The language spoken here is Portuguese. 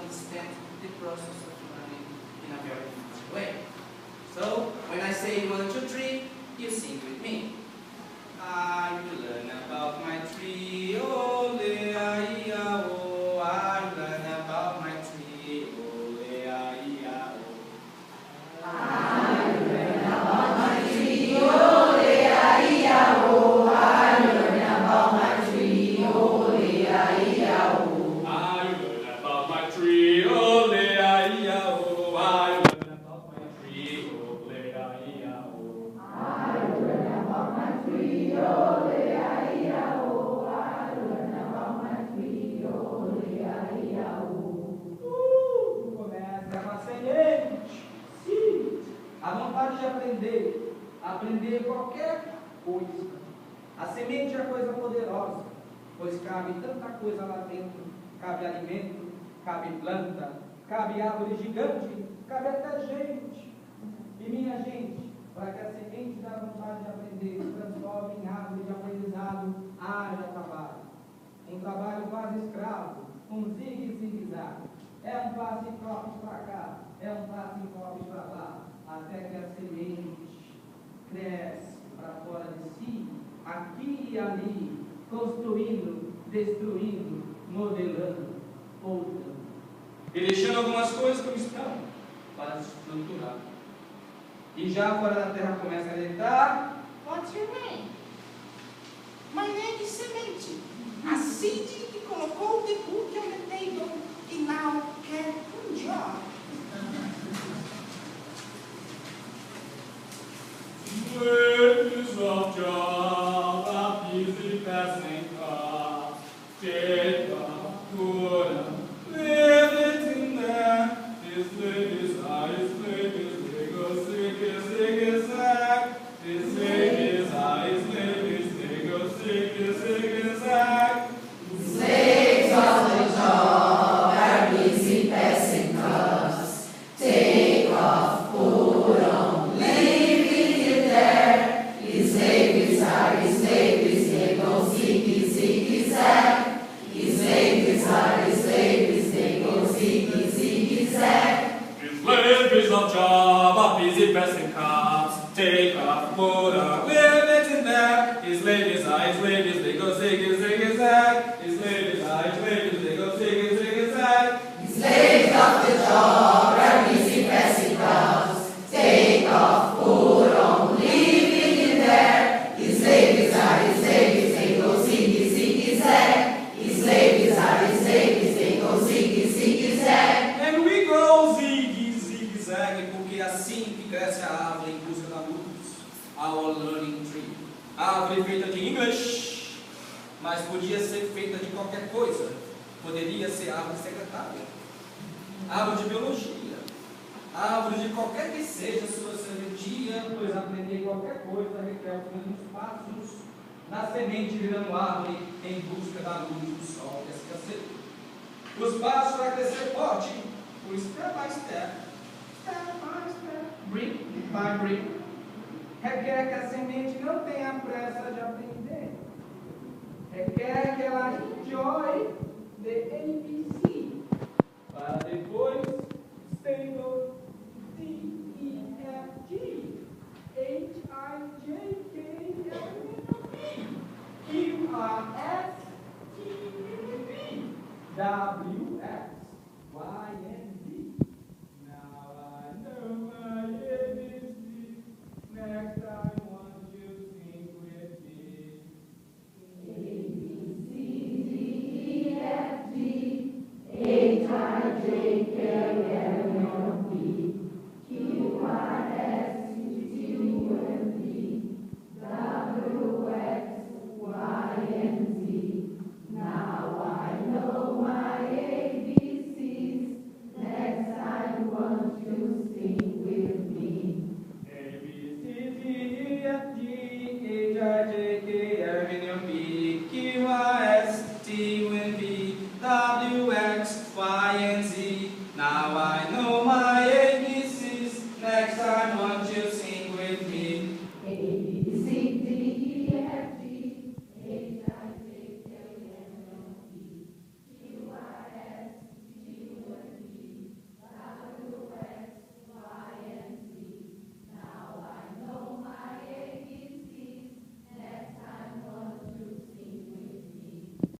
understand the process of learning in a very easy way. So, when I say 1, 2, 3, you sing with me. I will learn about my tree, ole, ai, oh. I will learn about my tree, ole, ai, oh. I will learn about my tree, ole, ai, oh. I will learn about my tree, ole, ai, oh. I learn about my tree, ole, ai, oh. I learn about my tree, ole, ai, oh. I learn about my tree, ole, ai, oh. I learn about my tree, ole, ai, oh. Começa com a semente. Sim. A vontade de aprender qualquer coisa. A semente é coisa poderosa, pois cabe tanta coisa lá dentro. Cabe alimento, cabe planta, cabe árvore gigante, cabe até gente. E minha gente, para que a semente da vontade de aprender se transforme em árvore de aprendizado, haja trabalho. Um trabalho quase escravo, um zigue-zigue-zague. É um passo em copos para cá, é um passo em copos para lá, até que a semente cresce para fora de si, aqui e ali, construindo, destruindo, modelando, moldando. E deixando algumas coisas como estão, para se estruturar. E já fora da terra começa a deitar. What's your name? My name is Semente. A seed que colocou the book on the table e now can enjoy. Ladies of Java, busy passing cars, take a good live it in there. His lady's eyes, they go zig-zag. His lady's eyes, they go zig-zag. Slaves of the job are busy passing cars. Take off, put on, leave it there. Slaves they go zig-zag. Slaves they go zig-zag. His ladies of Java, busy passing cars, take off, put on, leave it in there. His ladies' eyes, they go zig-zag. His ladies' eyes, they go zig-zag. Slaves of the job are busy passing cars. Take off, put on, leave it in there. Slaves they go zig-zag. Slaves they go zig-zag. And we grow zigue-zigue-zague, porque é assim que cresce a árvore em busca da luz. Our learning tree. A árvore feita de English, mas podia ser feita de qualquer coisa. Poderia ser árvore secretária, árvore de biologia, árvore de qualquer que seja sua serventia, pois aprender qualquer coisa requer os mesmos passos na semente virando árvore em busca da luz do sol que escasseia. Os passos para crescer forte, o step by step, brick by brick, requer que a semente não tenha pressa de aprender. Requer que ela enjoy the ABC, para depois stable D, E, F, G, H, I, J, K, L, M, N, Q, R, S, T, U, V, W, X, Y, and Z. Now I know my ABC. Next I want you to sing with me. A, B, C, D, E, F, G, H, I, J, K, L, M, N, Q, R, S, T, U, V, W, X, Y, and Z. Now I know my ABCs. Next I want you to sing with me. A, B, C, D, E, F, G, H, I, J, K, L, M, N, P, Q, R, S, T, U, V, W, X, Y, and Z.